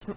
The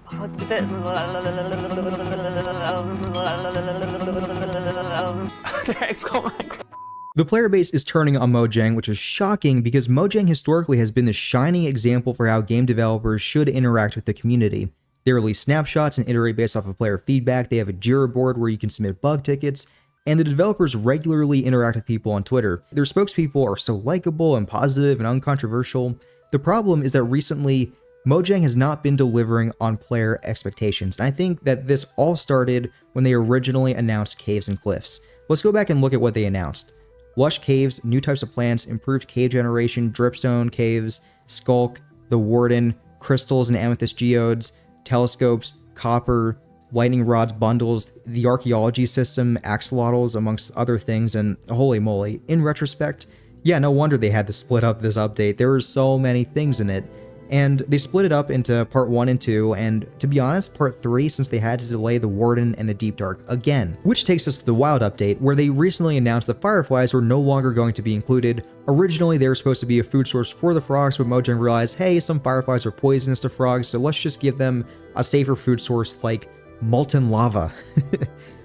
player base is turning on Mojang, which is shocking because Mojang historically has been the shining example for how game developers should interact with the community. They release snapshots and iterate based off of player feedback, they have a Jira board where you can submit bug tickets, and the developers regularly interact with people on Twitter. Their spokespeople are so likable and positive and uncontroversial. The problem is that recently, Mojang has not been delivering on player expectations, and I think that this all started when they originally announced Caves and Cliffs. Let's go back and look at what they announced. Lush caves, new types of plants, improved cave generation, dripstone caves, skulk, the warden, crystals and amethyst geodes, telescopes, copper, lightning rods bundles, the archaeology system, axolotls, amongst other things, and holy moly, in retrospect, yeah, no wonder they had to split up this update. There were so many things in it. And they split it up into part 1 and 2, and to be honest, part 3 since they had to delay the Warden and the Deep Dark again. Which takes us to the Wild update, where they recently announced that fireflies were no longer going to be included. Originally, they were supposed to be a food source for the frogs, but Mojang realized, hey, some fireflies are poisonous to frogs, so let's just give them a safer food source like molten lava.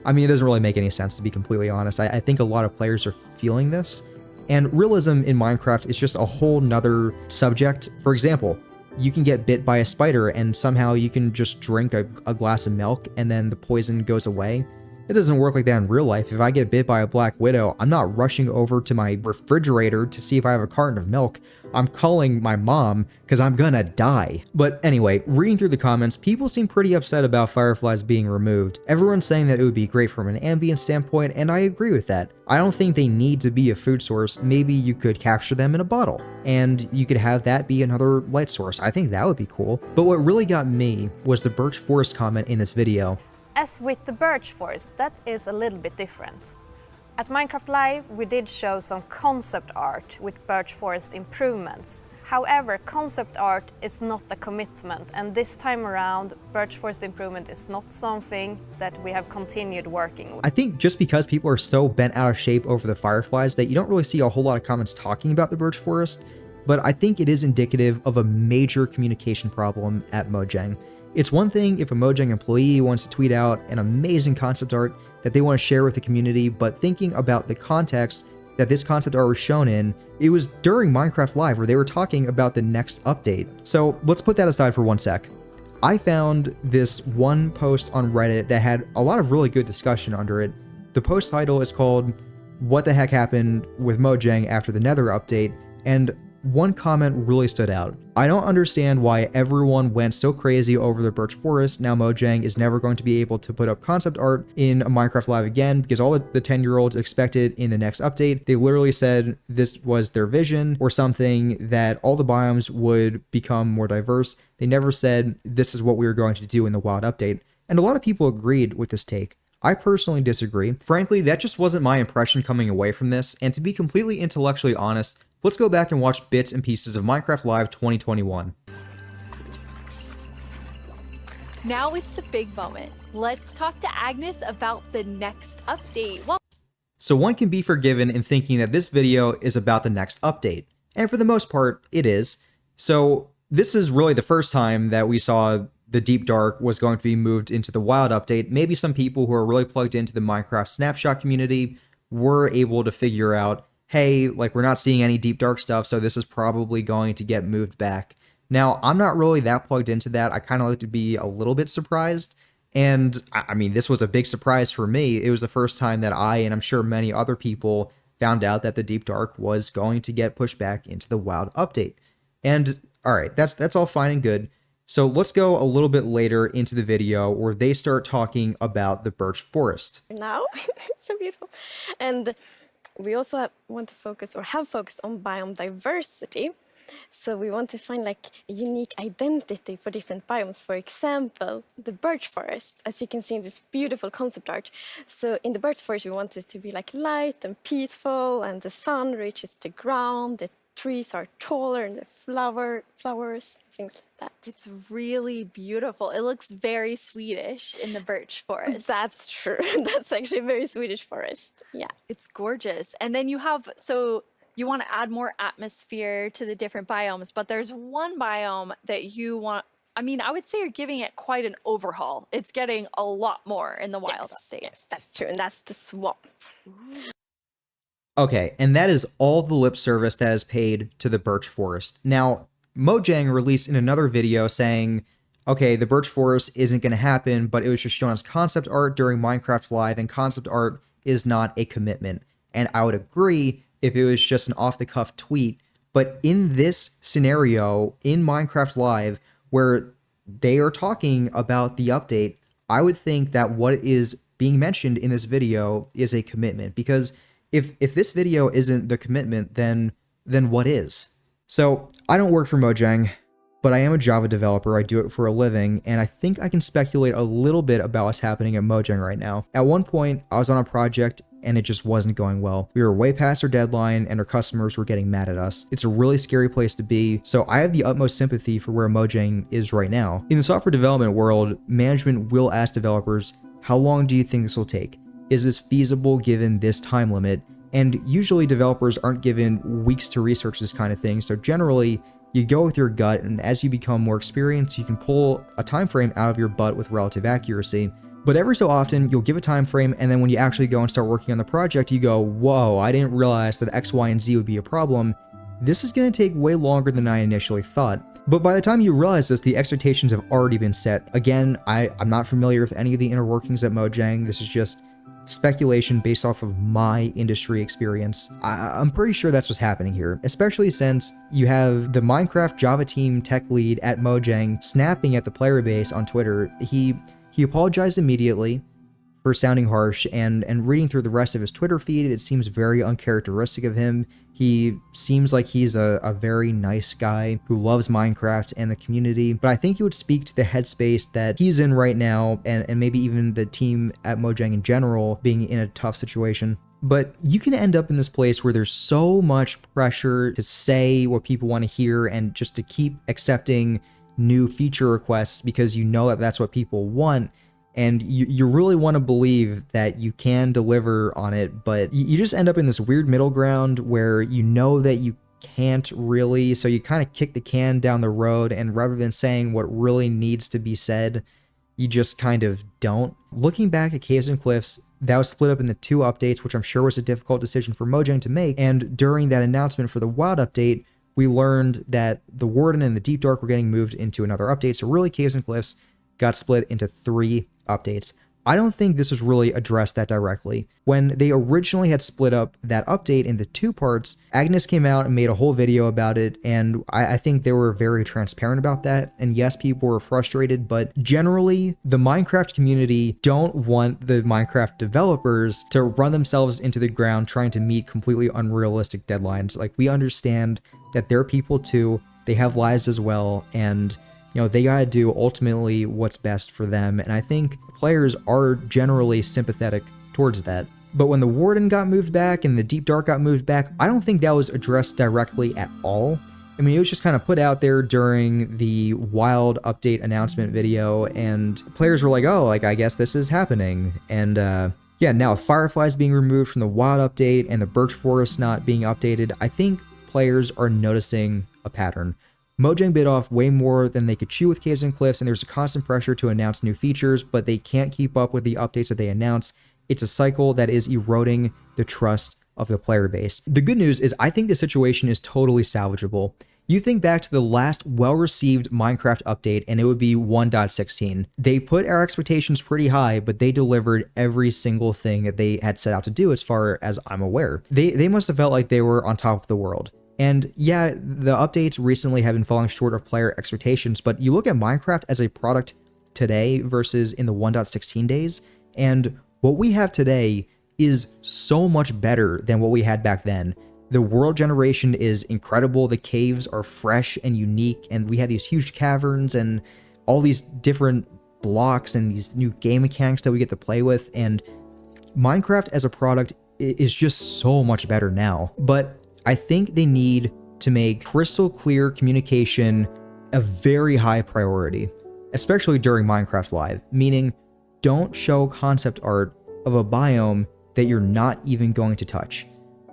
I mean, it doesn't really make any sense, to be completely honest. I think a lot of players are feeling this. And realism in Minecraft is just a whole nother subject. For example, you can get bit by a spider and somehow you can just drink a glass of milk and then the poison goes away. It doesn't work like that in real life. If I get bit by a black widow, I'm not rushing over to my refrigerator to see if I have a carton of milk. I'm calling my mom because I'm gonna die. But anyway, reading through the comments, people seem pretty upset about fireflies being removed. Everyone's saying that it would be great from an ambient standpoint, and I agree with that. I don't think they need to be a food source. Maybe you could capture them in a bottle, and you could have that be another light source. I think that would be cool. But what really got me was the birch forest comment in this video. As with the birch forest, that is a little bit different. At Minecraft Live, we did show some concept art with birch forest improvements. However, concept art is not a commitment, and this time around, birch forest improvement is not something that we have continued working with. I think just because people are so bent out of shape over the fireflies that you don't really see a whole lot of comments talking about the birch forest, but I think it is indicative of a major communication problem at Mojang. It's one thing if a Mojang employee wants to tweet out an amazing concept art that they want to share with the community, but thinking about the context that this concept art was shown in, it was during Minecraft Live where they were talking about the next update. So let's put that aside for one sec. I found this one post on Reddit that had a lot of really good discussion under it. The post title is called, "What the heck happened with Mojang after the Nether update?" And one comment really stood out. "I don't understand why everyone went so crazy over the birch forest. Now Mojang is never going to be able to put up concept art in a Minecraft Live again because all the 10-year-olds expected in the next update. They literally said this was their vision or something, that all the biomes would become more diverse. They never said this is what we were going to do in the wild update." And a lot of people agreed with this take. I personally disagree. Frankly, that just wasn't my impression coming away from this, and to be completely intellectually honest, let's go back and watch bits and pieces of Minecraft Live 2021. Now it's the big moment. Let's talk to Agnes about the next update. So one can be forgiven in thinking that this video is about the next update, and for the most part, it is. So this is really the first time that we saw the Deep Dark was going to be moved into the Wild update. Maybe some people who are really plugged into the Minecraft snapshot community were able to figure out, hey, like, we're not seeing any Deep Dark stuff, so this is probably going to get moved back. Now, I'm not really that plugged into that. I kind of like to be a little bit surprised. And I mean, this was a big surprise for me. It was the first time that I, and I'm sure many other people, found out that the Deep Dark was going to get pushed back into the Wild update. And all right, that's all fine and good. So let's go a little bit later into the video where they start talking about the birch forest. Now, so beautiful. And we also want to focus, or have focused, on biome diversity. So we want to find like a unique identity for different biomes. For example, the birch forest, as you can see in this beautiful concept art. So in the birch forest, we want it to be like light and peaceful, and the sun reaches the ground, the trees are taller, and the flowers, things like that. It's really beautiful. It looks very Swedish in the birch forest. That's true. That's actually a very Swedish forest. Yeah. It's gorgeous. And then you have, so you want to add more atmosphere to the different biomes, but there's one biome that you want I mean, I would say you're giving it quite an overhaul. It's getting a lot more in the wild update. Yes, that's true. And that's the swamp. Okay, and that is all the lip service that is paid to the birch forest. Now, Mojang released in another video saying, okay, the birch forest isn't going to happen, but it was just shown as concept art during Minecraft Live, and concept art is not a commitment. And I would agree if it was just an off-the-cuff tweet, but in this scenario, in Minecraft Live, where they are talking about the update, I would think that what is being mentioned in this video is a commitment, because if this video isn't the commitment, then what is? So I don't work for Mojang, but I am a Java developer. I do it for a living, and I think I can speculate a little bit about what's happening at Mojang right now. At one point, I was on a project and it just wasn't going well. We were way past our deadline and our customers were getting mad at us. It's a really scary place to be, so I have the utmost sympathy for where Mojang is right now. In the software development world, management will ask developers, how long do you think this will take? Is this feasible given this time limit? And usually developers aren't given weeks to research this kind of thing, so generally you go with your gut, and as you become more experienced, you can pull a time frame out of your butt with relative accuracy. But every so often, you'll give a time frame, and then when you actually go and start working on the project, you go, whoa, I didn't realize that X, Y, and Z would be a problem. This is going to take way longer than I initially thought. But by the time you realize this, the expectations have already been set. Again, I'm not familiar with any of the inner workings at Mojang. This is just speculation based off of my industry experience. I'm pretty sure that's what's happening here, especially since you have the Minecraft Java team tech lead at Mojang snapping at the player base on Twitter. He apologized immediately for sounding harsh, and reading through the rest of his Twitter feed, it seems very uncharacteristic of him. He seems like he's a very nice guy who loves Minecraft and the community, but I think he would speak to the headspace that he's in right now, and maybe even the team at Mojang in general being in a tough situation. But you can end up in this place where there's so much pressure to say what people want to hear and just to keep accepting new feature requests because you know that that's what people want. And you really want to believe that you can deliver on it, but you just end up in this weird middle ground where you know that you can't really, so you kind of kick the can down the road, and rather than saying what really needs to be said, you just kind of don't. Looking back at Caves and Cliffs, that was split up into 2 updates, which I'm sure was a difficult decision for Mojang to make, and during that announcement for the Wild update, we learned that the Warden and the Deep Dark were getting moved into another update, so really Caves and Cliffs got split into 3 updates. I don't think this was really addressed that directly. When they originally had split up that update into 2 parts, Agnes came out and made a whole video about it, and I think they were very transparent about that. And yes, people were frustrated, but generally, the Minecraft community don't want the Minecraft developers to run themselves into the ground trying to meet completely unrealistic deadlines. Like, we understand that they're people too, they have lives as well, and they gotta do ultimately what's best for them, and I think players are generally sympathetic towards that. But when the Warden got moved back and the Deep Dark got moved back, I don't think that was addressed directly at all. I mean, it was just kind of put out there during the Wild update announcement video, and players were like, oh, I guess this is happening. And yeah, now fireflies being removed from the Wild update and the birch forest not being updated, I think players are noticing a pattern. Mojang bit off way more than they could chew with Caves and Cliffs, and there's a constant pressure to announce new features, but they can't keep up with the updates that they announce. It's a cycle that is eroding the trust of the player base. The good news is I think the situation is totally salvageable. You think back to the last well-received Minecraft update, and it would be 1.16. They put our expectations pretty high, but they delivered every single thing that they had set out to do as far as I'm aware. They must have felt like they were on top of the world. And yeah, the updates recently have been falling short of player expectations, but you look at Minecraft as a product today versus in the 1.16 days, and what we have today is so much better than what we had back then. The world generation is incredible, the caves are fresh and unique, and we have these huge caverns and all these different blocks and these new game mechanics that we get to play with, and Minecraft as a product is just so much better now. But I think they need to make crystal clear communication a very high priority, especially during Minecraft Live, meaning don't show concept art of a biome that you're not even going to touch.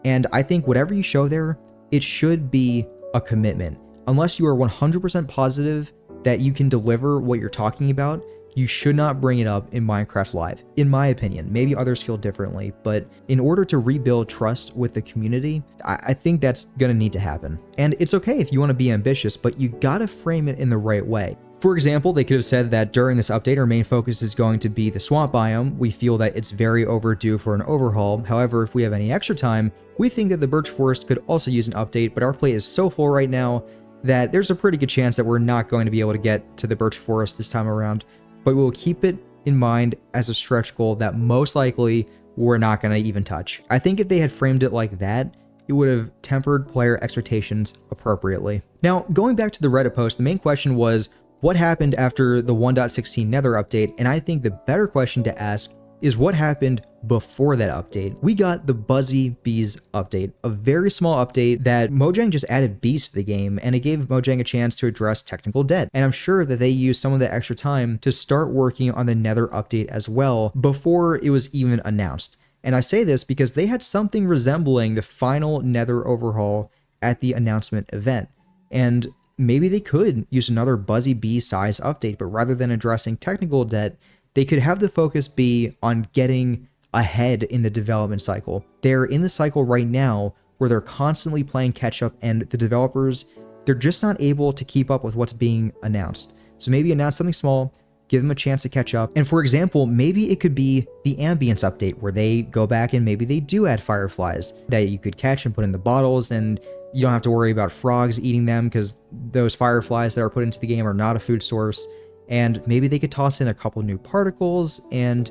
And I think whatever you show there, it should be a commitment. Unless you are 100% positive that you can deliver what you're talking about, you should not bring it up in Minecraft Live, in my opinion. Maybe others feel differently, but in order to rebuild trust with the community, I think that's gonna need to happen. And it's okay if you wanna be ambitious, but you gotta frame it in the right way. For example, they could have said that during this update, our main focus is going to be the swamp biome. We feel that it's very overdue for an overhaul. However, if we have any extra time, we think that the birch forest could also use an update, but our plate is so full right now that there's a pretty good chance that we're not going to be able to get to the birch forest this time around. But we'll keep it in mind as a stretch goal that most likely we're not going to even touch. I think if they had framed it like that, it would have tempered player expectations appropriately. Now, going back to the Reddit post, the main question was, what happened after the 1.16 Nether update? And I think the better question to ask is what happened before that update. We got the Buzzy Bees update, a very small update that Mojang just added bees to the game, and it gave Mojang a chance to address technical debt. And I'm sure that they used some of that extra time to start working on the Nether update as well before it was even announced. And I say this because they had something resembling the final Nether overhaul at the announcement event. And maybe they could use another Buzzy Bee size update, but rather than addressing technical debt, they could have the focus be on getting ahead in the development cycle. They're in the cycle right now where they're constantly playing catch up, and the developers, they're just not able to keep up with what's being announced. So maybe announce something small, give them a chance to catch up. And for example, maybe it could be the ambience update where they go back and maybe they do add fireflies that you could catch and put in the bottles, and you don't have to worry about frogs eating them because those fireflies that are put into the game are not a food source. And maybe they could toss in a couple new particles and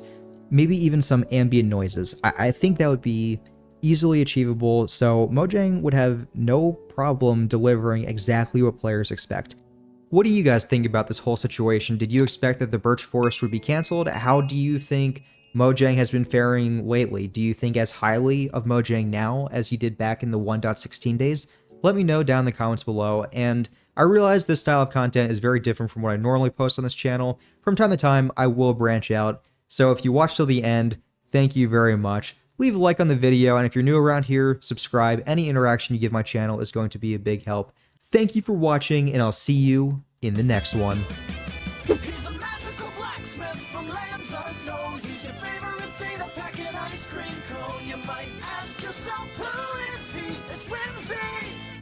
maybe even some ambient noises. I think that would be easily achievable, so Mojang would have no problem delivering exactly what players expect. What do you guys think about this whole situation? Did you expect that the birch forest would be canceled? How do you think Mojang has been faring lately? Do you think as highly of Mojang now as you did back in the 1.16 days? Let me know down in the comments below. And I realize this style of content is very different from what I normally post on this channel. From time to time, I will branch out. So if you watch till the end, thank you very much. Leave a like on the video, and if you're new around here, subscribe. Any interaction you give my channel is going to be a big help. Thank you for watching, and I'll see you in the next one. He's a magical blacksmith from lands unknown. He's your favorite data packet ice cream cone. You might ask yourself, who is he? It's Whimzee!